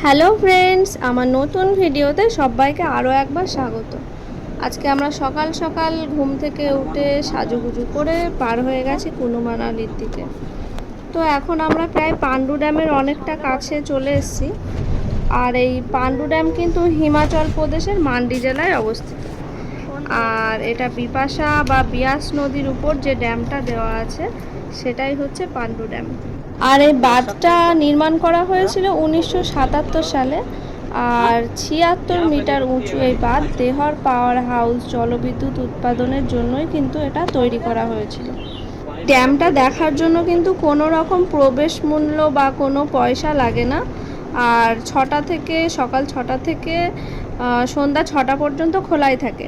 Hello friends, আমার নতুন ভিডিওতে সবাইকে আরও একবার স্বাগত। আজকে আমরা সকাল সকাল ঘুম থেকে উঠে সাজুগুজু করে পার হয়ে গেছি কুনু মানালির দিকে। তো এখন আমরা প্রায় পাণ্ডু ড্যামের অনেকটা কাছে চলে এসেছি। আর এই পাণ্ডু ড্যাম কিন্তু হিমাচল প্রদেশের মান্ডি জেলায় অবস্থিত। আর এটা বিপাশা বা বিয়াস নদীর উপর যে ড্যামটা দেওয়া আছে সেটাই হচ্ছে পাণ্ডু ড্যাম। আর এই বাঁধটা নির্মাণ করা হয়েছিল 1977 সালে। আর 76 মিটার উঁচু এই বাঁধ দেহর পাওয়ার হাউস জলবিদ্যুৎ উৎপাদনের জন্যই কিন্তু এটা তৈরি করা হয়েছিল। ড্যামটা দেখার জন্য কিন্তু কোনো রকম প্রবেশ মূল্য বা কোনো পয়সা লাগে না। আর সকাল 6টা থেকে সন্ধ্যা 6টা পর্যন্ত খোলাই থাকে।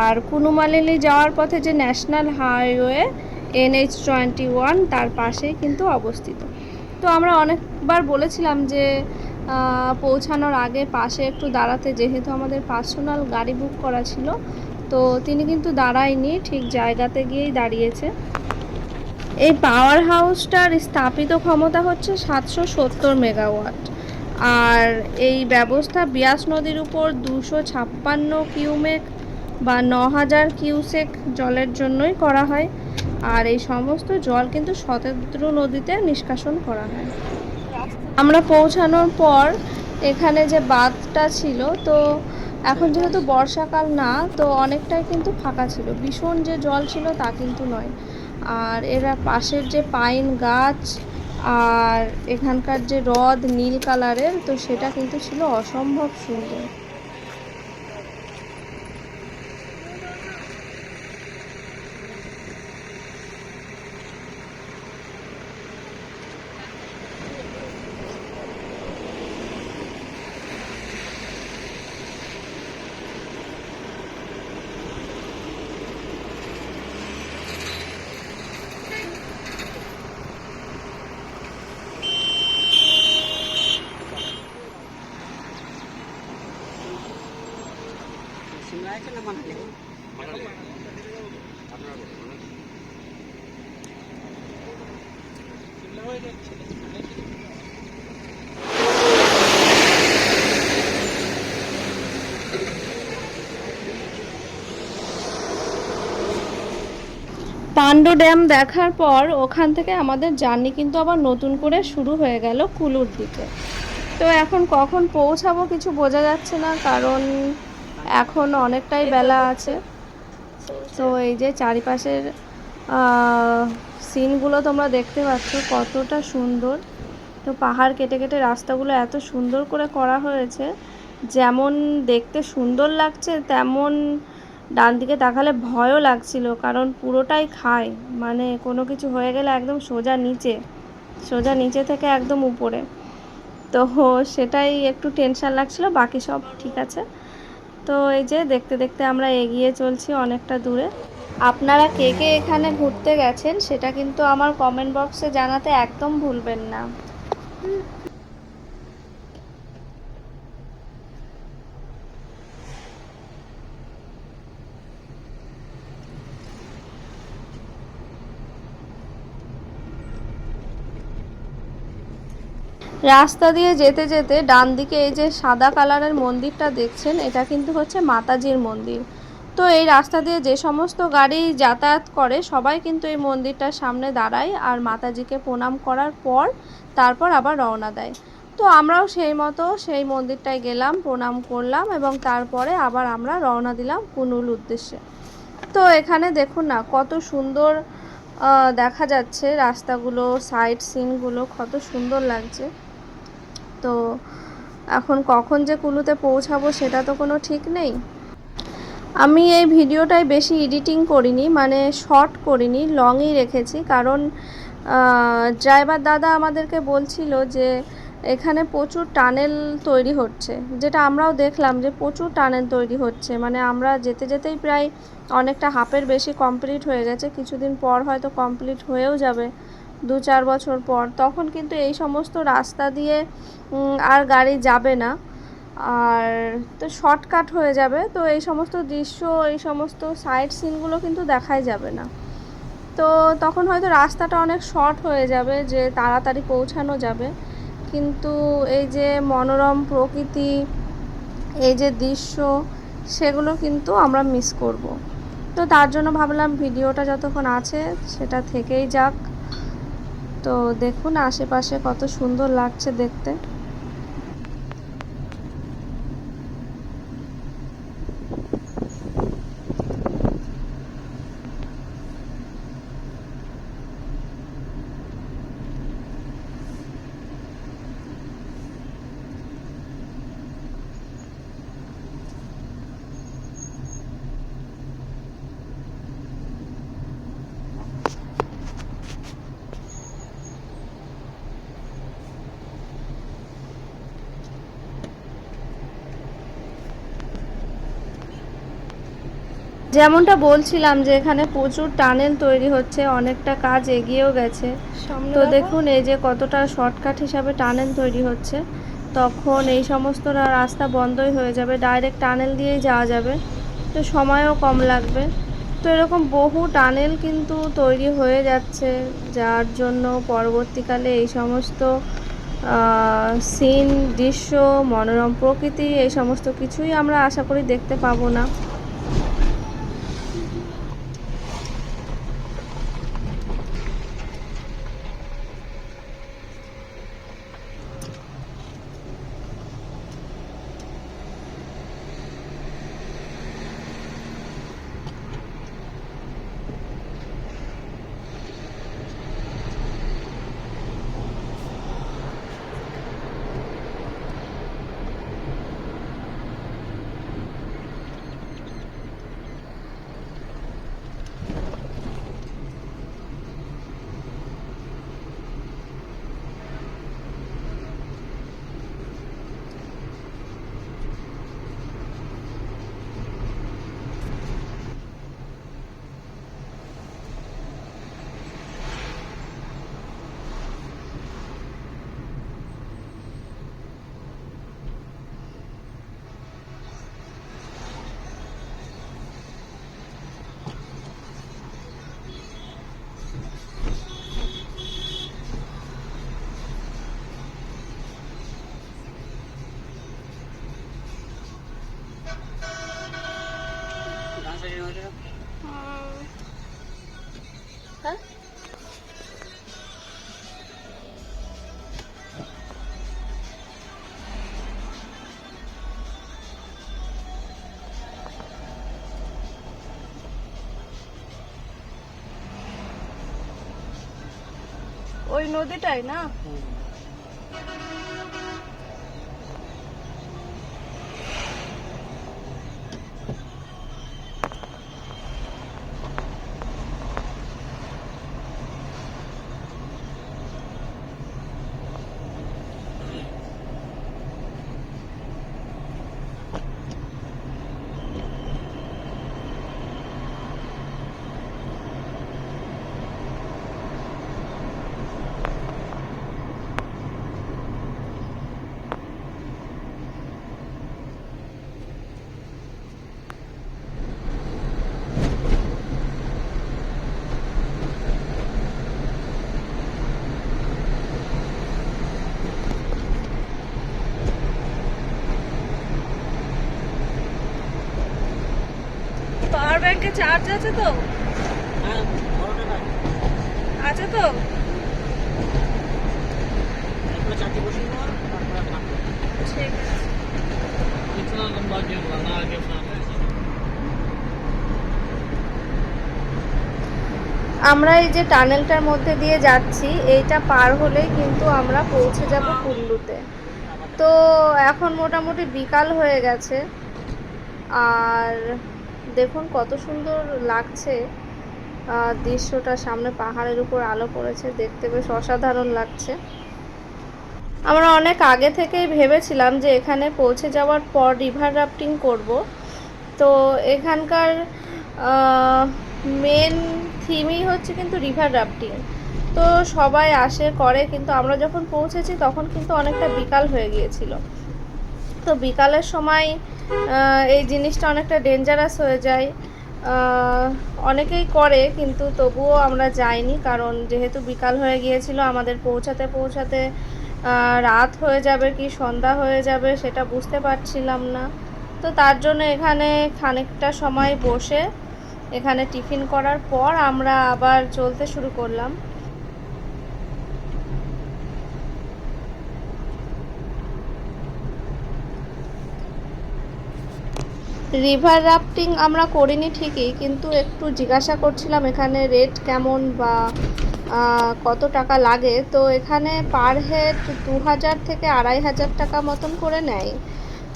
আর কুনু মানালি যাওয়ার পথে যে ন্যাশনাল হাইওয়ে NH-21 তার পাশেই কিন্তু অবস্থিত। তো আমরা অনেকবার বলেছিলাম যে পৌঁছানোর আগে পাশে একটু দাঁড়াতে, যেহেতু আমাদের পার্সোনাল গাড়ি বুক করা ছিল। তো তিনি কিন্তু দাঁড়ায়নি, ঠিক জায়গাতে গিয়েই দাঁড়িয়েছে। এই পাওয়ার হাউসটার স্থাপিত ক্ষমতা হচ্ছে 770 মেগাওয়াট। আর এই ব্যবস্থা বিয়াস নদীর উপর 256 কিউমেক বা 9000 কিউসেক জলের জন্যই করা হয়। আর এই সমস্ত জল কিন্তু শতদ্রু নদীতে নিষ্কাশন করা হয়। আমরা পৌঁছানোর পর এখানে যে বাঁধটা ছিল, তো এখন যেহেতু বর্ষাকাল না, তো অনেকটাই কিন্তু ফাঁকা ছিল। ভীষণ যে জল ছিল তা কিন্তু নয়। আর এরা পাশের যে পাইন গাছ আর এখানকার যে হ্রদ নীল কালারের, তো সেটা কিন্তু ছিল অসম্ভব সুন্দর। পাণ্ডু ড্যাম দেখার পর ওখান থেকে আমাদের জার্নি কিন্তু আবার নতুন করে শুরু হয়ে গেল কুলুর দিকে। তো এখন কখন পৌঁছাবো কিছু বোঝা যাচ্ছে না, কারণ এখন অনেকটাই বেলা আছে। তো এই যে চারিপাশের সিনগুলো তোমরা দেখতে পাচ্ছ কতটা সুন্দর। তো পাহাড় কেটে কেটে রাস্তাগুলো এত সুন্দর করে করা হয়েছে, যেমন দেখতে সুন্দর লাগছে তেমন ডান দিকে তাকালে ভয়ও লাগছিল, কারণ পুরোটাই খায়। মানে কোনো কিছু হয়ে গেলে একদম সোজা নিচে থেকে একদম উপরে। তো সেটাই একটু টেনশন লাগছিল, বাকি সব ঠিক আছে। তো এই যে দেখতে দেখতে আমরা এগিয়ে চলছি অনেকটা দূরে। আপনারা কে কে এখানে ঘুরতে গেছেন সেটা কিন্তু আমার কমেন্ট বক্সে জানাতে একদম ভুলবেন না। রাস্তা দিয়ে যেতে যেতে ডান দিকে এই যে সাদা কালারের মন্দিরটা দেখছেন, এটা কিন্তু হচ্ছে মাতাজির মন্দির। তো এই রাস্তা দিয়ে যে সমস্ত গাড়ি যাতায়াত করে সবাই কিন্তু এই মন্দিরটার সামনে দাঁড়ায় আর মাতাজিকে প্রণাম করার পর তারপর আবার রওনা দেয়। তো আমরাও সেই মতো সেই মন্দিরটায় গেলাম, প্রণাম করলাম এবং তারপরে আবার আমরা রওনা দিলাম কুনুল উদ্দেশ্যে। তো এখানে দেখুন না কত সুন্দর দেখা যাচ্ছে রাস্তাগুলো, সাইড সিনগুলো কত সুন্দর লাগছে। তো এখন কখন যে কুলুতে পৌঁছাবো সেটা তো কোনো ঠিক নেই। আমি এই ভিডিওটায় বেশি এডিটিং করিনি, মানে শর্ট করিনি, লংই রেখেছি, কারণ ড্রাইভার দাদা আমাদেরকে বলছিল যে এখানে প্রচুর টানেল তৈরি হচ্ছে, যেটা আমরাও দেখলাম যে প্রচুর টানেল তৈরি হচ্ছে। মানে আমরা যেতে যেতেই প্রায় অনেকটা হাফের বেশি কমপ্লিট হয়ে গেছে, কিছুদিন পর হয়তো কমপ্লিট হয়েও যাবে, 2-4 বছর পর। তখন কিন্তু এই সমস্ত রাস্তা দিয়ে আর গাড়ি যাবে না, আর তো শর্টকাট হয়ে যাবে। তো এই সমস্ত দৃশ্য, এই সমস্ত সাইড সিনগুলো কিন্তু দেখাই যাবে না। তো তখন হয়তো রাস্তাটা অনেক শর্ট হয়ে যাবে, যে তাড়াতাড়ি পৌঁছানো যাবে, কিন্তু এই যে মনোরম প্রকৃতি, এই যে দৃশ্য, সেগুলো কিন্তু আমরা মিস করব। তো তার জন্য ভাবলাম ভিডিওটা যতক্ষণ আছে সেটা থেকেই যাক। তো দেখুন আশেপাশে কত সুন্দর লাগছে দেখতে। যেমনটা বলছিলাম যে এখানে প্রচুর টানেল তৈরি হচ্ছে, অনেকটা কাজ এগিয়েও গেছে। তো দেখুন এই যে কতটা শর্টকাট হিসাবে টানেল তৈরি হচ্ছে, তখন এই সমস্ত রাস্তা বন্ধই হয়ে যাবে, ডাইরেক্ট টানেল দিয়েই যাওয়া যাবে, তো সময়ও কম লাগবে। তো এরকম বহু টানেল কিন্তু তৈরি হয়ে যাচ্ছে, যার জন্য পরবর্তীকালে এই সমস্ত সিন, দৃশ্য, মনোরম প্রকৃতি, এই সমস্ত কিছুই আমরা আশা করি দেখতে পাবো না। হ্যাঁ, ওই নদীটাই না? পাওয়ার ব্যাংকে চার্জ আছে তো? আছে তো? ঠিক আছে। আমরা এই যে টানেলটার মধ্যে দিয়ে যাচ্ছি, এইটা পার হলেই কিন্তু আমরা পৌঁছে যাব কুল্লুতে। তো এখন মোটামুটি বিকাল হয়ে গেছে, আর দেখুন কত সুন্দর লাগছে দৃশ্যটা। সামনে পাহাড়ের উপর আলো পড়েছে, দেখতে বেশ অসাধারণ লাগছে। আমরা অনেক আগে থেকেই ভেবেছিলাম যে এখানে পৌঁছে যাওয়ার পর রিভার রাফটিং করব। তো এখানকার মেন থিমই হচ্ছে কিন্তু রিভার রাফটিং। তো সবাই আসে করে, কিন্তু আমরা যখন পৌঁছেছি তখন কিন্তু অনেকটা বিকাল হয়ে গিয়েছিল। তো বিকালের সময় এই জিনিসটা অনেকটা ডেঞ্জারাস হয়ে যায়। অনেকেই করে, কিন্তু তবুও আমরা যাইনি, কারণ যেহেতু বিকাল হয়ে গিয়েছিল, আমাদের পৌঁছাতে পৌঁছাতে রাত হয়ে যাবে কি সন্ধ্যা হয়ে যাবে সেটা বুঝতে পারছিলাম না। তো তার জন্য এখানে খানিকটা সময় বসে এখানে টিফিন করার পর আমরা আবার চলতে শুরু করলাম। রিভার রাফটিং আমরা করিনি ঠিকই, কিন্তু একটু জিজ্ঞাসা করছিলাম এখানে রেট কেমন বা কত টাকা লাগে। তো এখানে পার হেড 2000 থেকে 2500 টাকা মতন করে নেয়।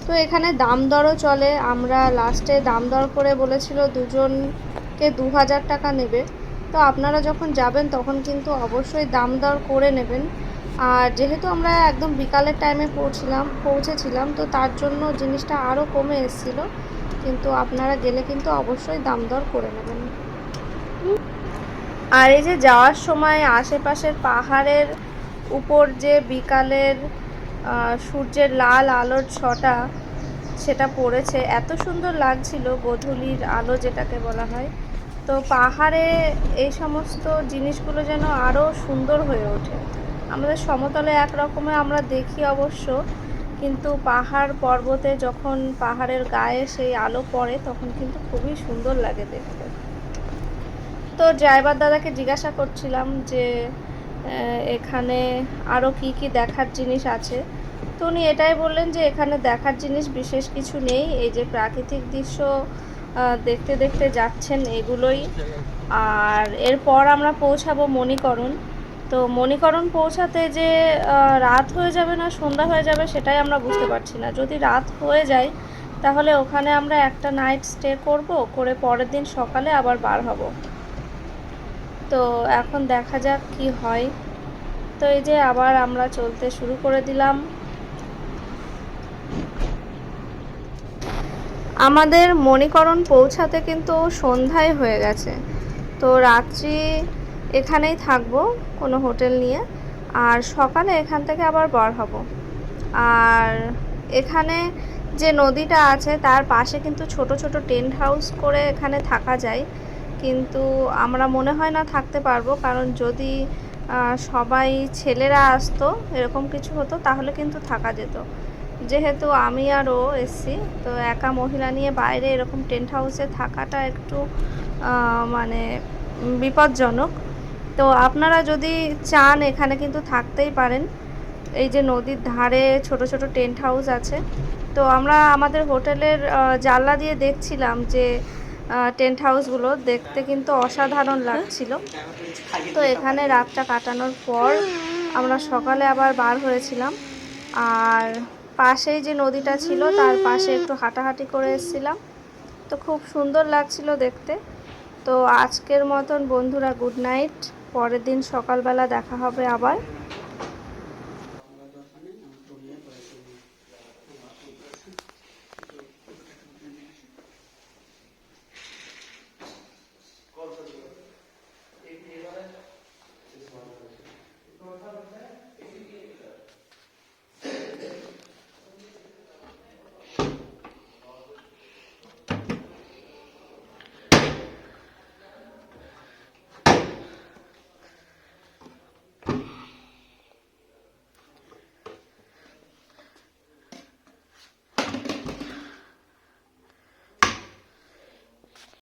তো এখানে দাম দরও চলে। আমরা লাস্টে দাম দর করে বলেছিল দুজনকে 2000 টাকা নেবে। তো আপনারা যখন যাবেন তখন কিন্তু অবশ্যই দাম দর করে নেবেন। আর যেহেতু আমরা একদম বিকালের টাইমে পৌঁছেছিলাম, তো তার জন্য জিনিসটা আরও কমে এসেছিলো। কিন্তু আপনারা গেলে কিন্তু অবশ্যই দাম দর করে নেবেন। আর এই যে যাওয়ার সময় আশেপাশের পাহাড়ের উপর যে বিকালের সূর্যের লাল আলোর ছটা সেটা পড়েছে, এত সুন্দর লাগছিল, গোধূলির আলো যেটাকে বলা হয়। তো পাহাড়ে এই সমস্ত জিনিসগুলো যেন আরও সুন্দর হয়ে ওঠে। আমাদের সমতলে একরকমের আমরা দেখি অবশ্য, কিন্তু পাহাড় পর্বতে যখন পাহাড়ের গায়ে সেই আলো পড়ে তখন কিন্তু খুবই সুন্দর লাগে দেখতে। তো ড্রাইভার দাদাকে জিজ্ঞাসা করছিলাম যে এখানে আরও কি কি দেখার জিনিস আছে। তো উনি এটাই বললেন যে এখানে দেখার জিনিস বিশেষ কিছু নেই, এই যে প্রাকৃতিক দৃশ্য দেখতে দেখতে যাচ্ছেন এগুলোই। আর এরপর আমরা পৌঁছাবো মণিকরণ। তো মণিকরণ পৌঁছাতে যে রাত হয়ে যাবে না সন্ধ্যা হয়ে যাবে সেটাই আমরা বুঝতে পারছি না। যদি রাত হয়ে যায় তাহলে ওখানে আমরা একটা নাইট স্টে করে পরের দিন সকালে আবার বার হব। তো এখন দেখা যাক কি হয়। তো এই যে আবার আমরা চলতে শুরু করে দিলাম। আমাদের মণিকরণ পৌঁছাতে কিন্তু সন্ধ্যায় হয়ে গেছে। তো রাত্রি এখানেই থাকবো কোনো হোটেল নিয়ে, আর সকালে এখান থেকে আবার বার হব। আর এখানে যে নদীটা আছে তার পাশে কিন্তু ছোট ছোট টেন্ট হাউস করে এখানে থাকা যায়, কিন্তু আমরা মনে হয় না থাকতে পারবো, কারণ যদি সবাই ছেলেরা আসতো এরকম কিছু হতো তাহলে কিন্তু থাকা যেত। যেহেতু আমি আর ও এসছি, তো একা মহিলা নিয়ে বাইরে এরকম টেন্ট হাউসে থাকাটা একটু মানে বিপজ্জনক। তো আপনারা যদি চান এখানে কিন্তু থাকতেই পারেন। এই যে নদীর ধারে ছোট ছোট টেন্ট হাউস আছে। তো আমরা আমাদের হোটেলের জানলা দিয়ে দেখছিলাম যে টেন্ট হাউসগুলো দেখতে কিন্তু অসাধারণ লাগছিল। তো এখানে রাতটা কাটানোর পর আমরা সকালে আবার বার হয়েছিলাম। আর পাশেই যে নদীটা ছিল তার পাশে একটু হাঁটাহাঁটি করে এসেছিলাম। তো খুব সুন্দর লাগছিল দেখতে। তো আজকের মতন বন্ধুরা গুড নাইট। পরের দিন সকালবেলা দেখা হবে আবার।